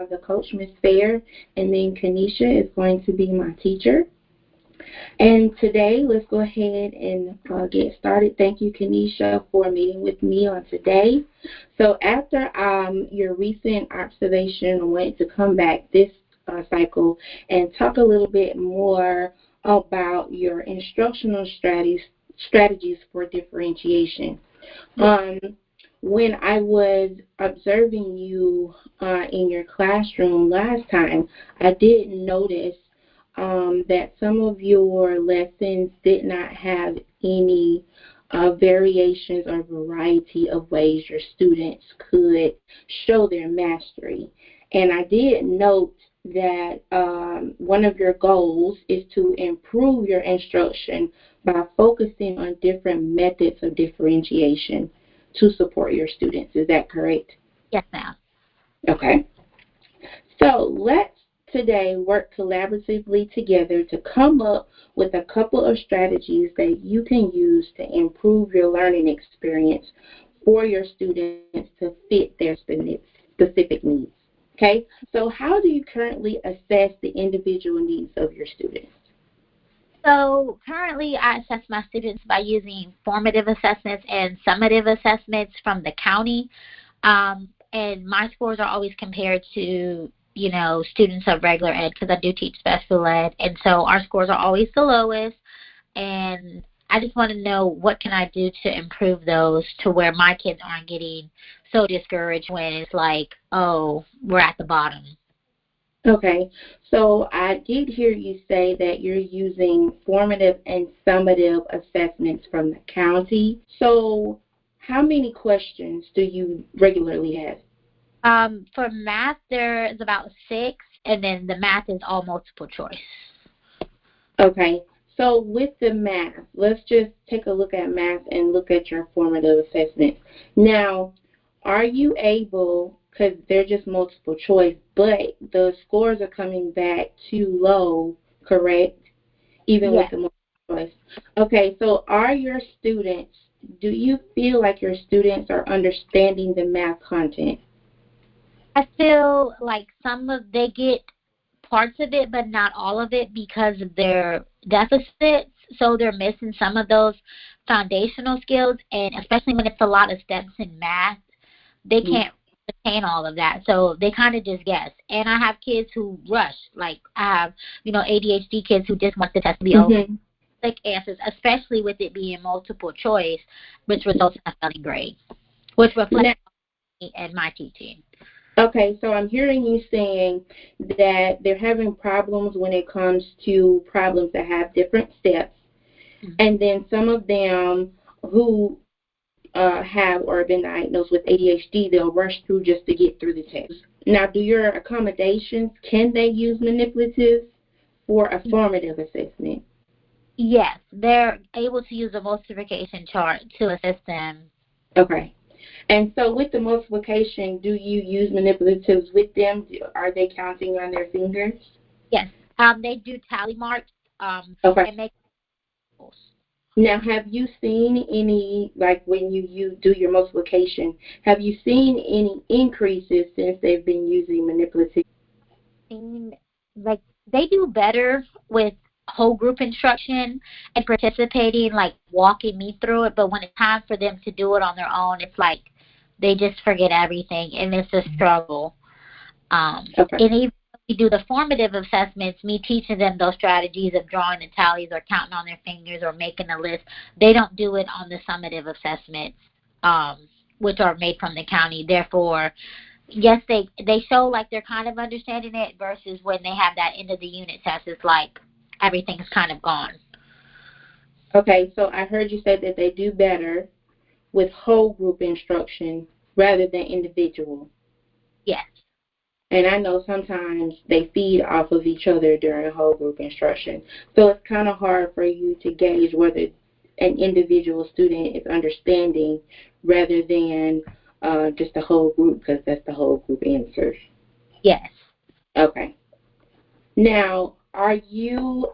the coach, Miss Fair, and then Kanisha is going to be my teacher. And today, let's go ahead and get started. Thank you, Kanisha, for meeting with me on today. So after your recent observation, I wanted to come back this cycle and talk a little bit more about your instructional strategies for differentiation. Um, when I was observing you in your classroom last time, I did notice that some of your lessons did not have any variations or variety of ways your students could show their mastery. And I did note that one of your goals is to improve your instruction by focusing on different methods of differentiation to support your students. Is that correct? Yes, ma'am. Okay. So let's today work collaboratively together to come up with a couple of strategies that you can use to improve your learning experience for your students to fit their specific needs. Okay, so how do you currently assess the individual needs of your students? So currently I assess my students by using formative assessments and summative assessments from the county. And my scores are always compared to, students of regular ed because I do teach special ed. And so our scores are always the lowest. And I just want to know what can I do to improve those to where my kids aren't getting so discouraged when it's like, oh, we're at the bottom. Okay, so I did hear you say that you're using formative and summative assessments from the county. So how many questions do you regularly have? For math, there's about 6, and then the math is all multiple choice. Okay, so with the math, let's just take a look at math and look at your formative assessment. Now, are you able, because they're just multiple choice, but the scores are coming back too low, correct? Even Yes. with the multiple choice. Okay, so do you feel like your students are understanding the math content? I feel like they get parts of it, but not all of it because of their deficits. So they're missing some of those foundational skills, and especially when it's a lot of steps in math, they can't retain all of that. So they kind of just guess. And I have kids who rush. Like I have, ADHD kids who just want the test to be over. Like answers, especially with it being multiple choice, which results in a failing grade, which reflects me and my teaching. Okay, so I'm hearing you saying that they're having problems when it comes to problems that have different steps, and then some of them who have or have been diagnosed with ADHD, they'll rush through just to get through the test. Now, do your accommodations, can they use manipulatives for a formative assessment? Yes, they're able to use a multiplication chart to assist them. Okay. And so with the multiplication, do you use manipulatives with them? Are they counting on their fingers? Yes. They do tally marks okay. and make. Now, have you seen any, like when you do your multiplication, have you seen any increases since they've been using manipulatives? Like they do better with whole group instruction and participating, like walking me through it, but when it's time for them to do it on their own, it's like they just forget everything, and it's a struggle. Okay. And even if we do the formative assessments, me teaching them those strategies of drawing the tallies or counting on their fingers or making a list, they don't do it on the summative assessments, which are made from the county. Therefore, yes, they show like they're kind of understanding it versus when they have that end of the unit test, it's like everything's kind of gone. Okay, so I heard you say that they do better with whole group instruction rather than individual. Yes. And I know sometimes they feed off of each other during whole group instruction. So it's kind of hard for you to gauge whether an individual student is understanding rather than just the whole group, because that's the whole group answer. Yes. Okay. Now, are you,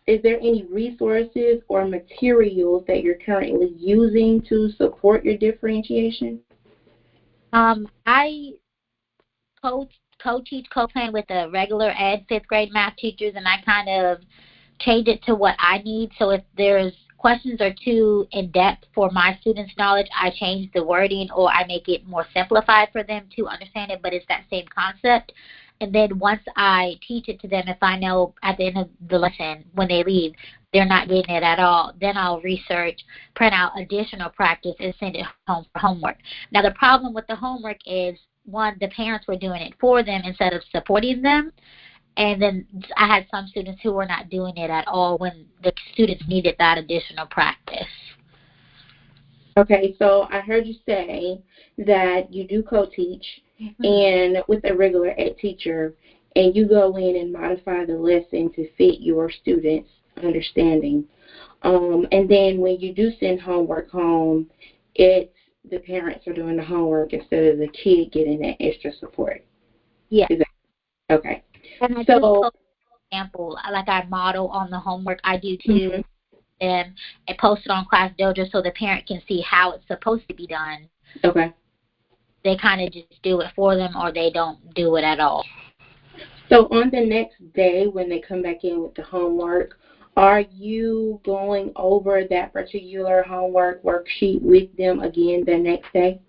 is there any resources or materials that you're currently using to support your differentiation? co-teach, co-plan with the regular ed 5th grade math teachers, and I kind of change it to what I need. So if there's questions are too in-depth for my students' knowledge, I change the wording or I make it more simplified for them to understand it, but it's that same concept. And then once I teach it to them, if I know at the end of the lesson when they leave, they're not getting it at all, then I'll research, print out additional practice, and send it home for homework. Now, the problem with the homework is, one, the parents were doing it for them instead of supporting them. And then I had some students who were not doing it at all when the students needed that additional practice. Okay, so I heard you say that you do co-teach and with a regular ed teacher, and you go in and modify the lesson to fit your students' understanding. And then when you do send homework home, it's the parents are doing the homework instead of the kid getting that extra support. Yeah. Okay. And I do, for example, like I model on the homework I do too, and post it on Class Dojo so the parent can see how it's supposed to be done. Okay. They kind of just do it for them, or they don't do it at all. So on the next day when they come back in with the homework, are you going over that particular homework worksheet with them again the next day?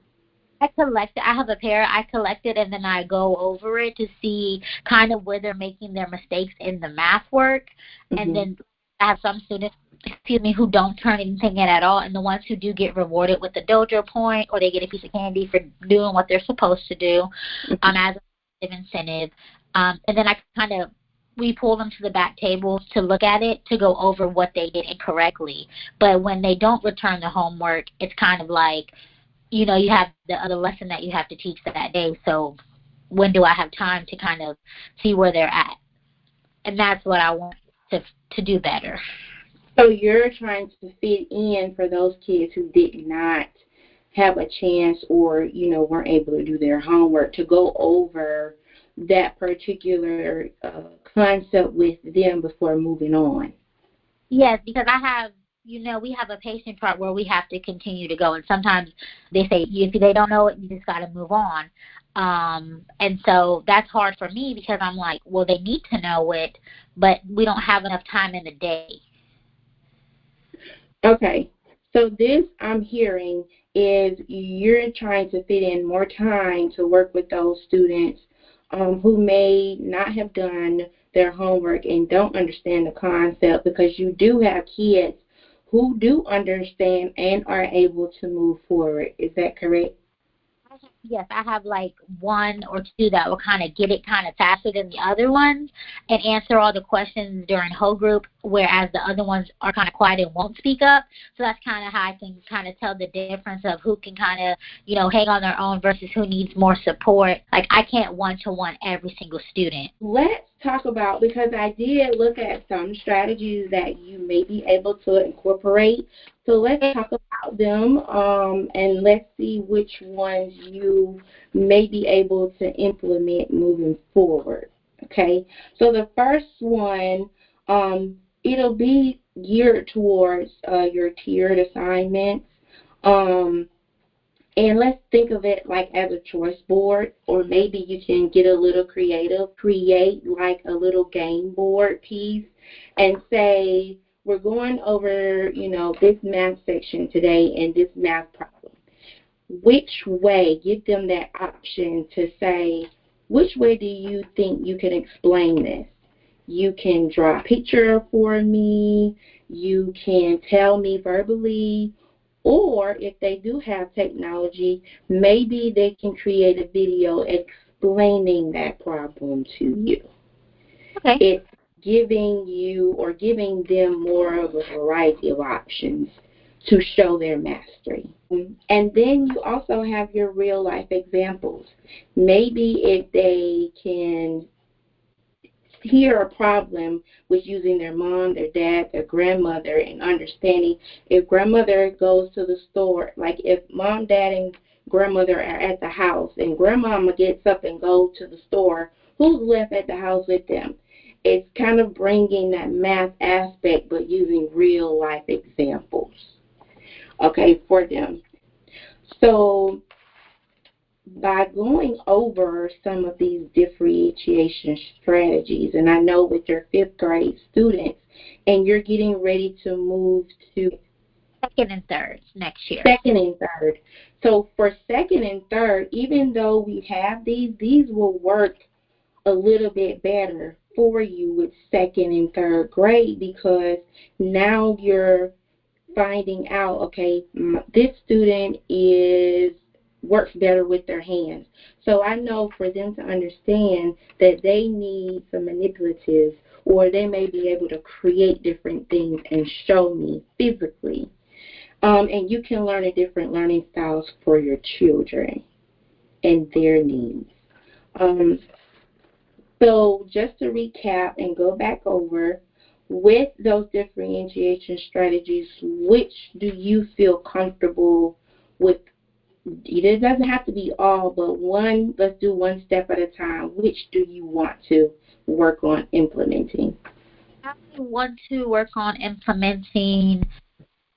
I have a pair. I collect it, and then I go over it to see kind of where they're making their mistakes in the math work. And then I have some students, who don't turn anything in at all, and the ones who do get rewarded with the dojo point, or they get a piece of candy for doing what they're supposed to do as an incentive. And then we pull them to the back tables to look at it, to go over what they did incorrectly. But when they don't return the homework, it's kind of like, you have the other lesson that you have to teach that day, so when do I have time to kind of see where they're at? And that's what I want to do better. So you're trying to fit in for those kids who did not have a chance or, weren't able to do their homework, to go over that particular concept with them before moving on. Yes, because I have, we have a pacing chart where we have to continue to go. And sometimes they say, if they don't know it, you just got to move on. And so that's hard for me because I'm like, well, they need to know it, but we don't have enough time in the day. Okay. So this I'm hearing is you're trying to fit in more time to work with those students who may not have done their homework and don't understand the concept, because you do have kids who do understand and are able to move forward. Is that correct? Yes, I have like one or two that will kind of get it kind of faster than the other ones and answer all the questions during whole group, whereas the other ones are kind of quiet and won't speak up. So that's kind of how I can kind of tell the difference of who can kind of, hang on their own versus who needs more support. Like, I can't one-to-one every single student. Let's talk about, because I did look at some strategies that you may be able to incorporate. So let's talk about them and let's see which ones you may be able to implement moving forward. Okay, so the first one, it'll be geared towards your tiered assignments. And let's think of it like as a choice board, or maybe you can get a little creative, create like a little game board piece and say, we're going over, this math section today and this math problem. Which way, give them that option to say, which way do you think you can explain this? You can draw a picture for me, you can tell me verbally, or if they do have technology, maybe they can create a video explaining that problem to you. Okay. It's giving you or giving them more of a variety of options to show their mastery. And then you also have your real life examples. Maybe if they can hear a problem with using their mom, their dad, their grandmother, and understanding if grandmother goes to the store, like if mom, dad, and grandmother are at the house and grandmama gets up and goes to the store, who's left at the house with them? It's kind of bringing that math aspect but using real life examples, okay, for them. So by going over some of these differentiation strategies, and I know with your fifth grade students, and you're getting ready to move to second and third next year. second and third. So for second and third, even though we have these will work a little bit better for you with second and third grade, because now you're finding out, okay, this student works better with their hands. So I know for them to understand that they need some manipulative, or they may be able to create different things and show me physically. And you can learn a different learning styles for your children and their needs. Um, so just to recap and go back over, with those differentiation strategies, which do you feel comfortable with? It doesn't have to be all, but one, let's do one step at a time. Which do you want to work on implementing? I want to work on implementing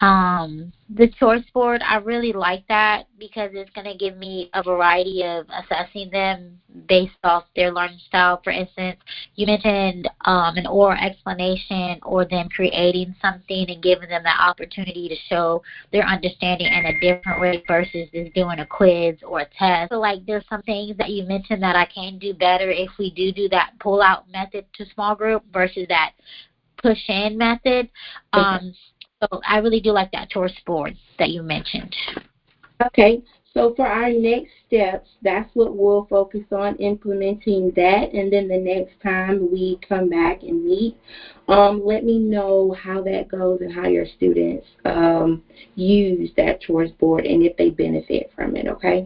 the choice board. I really like that because it's going to give me a variety of assessing them based off their learning style. For instance, you mentioned an oral explanation, or them creating something and giving them the opportunity to show their understanding in a different way versus just doing a quiz or a test. So like there's some things that you mentioned that I can do better if we do that pull out method to small group versus that push in method. So I really do like that choice board that you mentioned. Okay, so for our next steps, that's what we'll focus on, implementing that, and then the next time we come back and meet, let me know how that goes and how your students use that choice board and if they benefit from it, okay?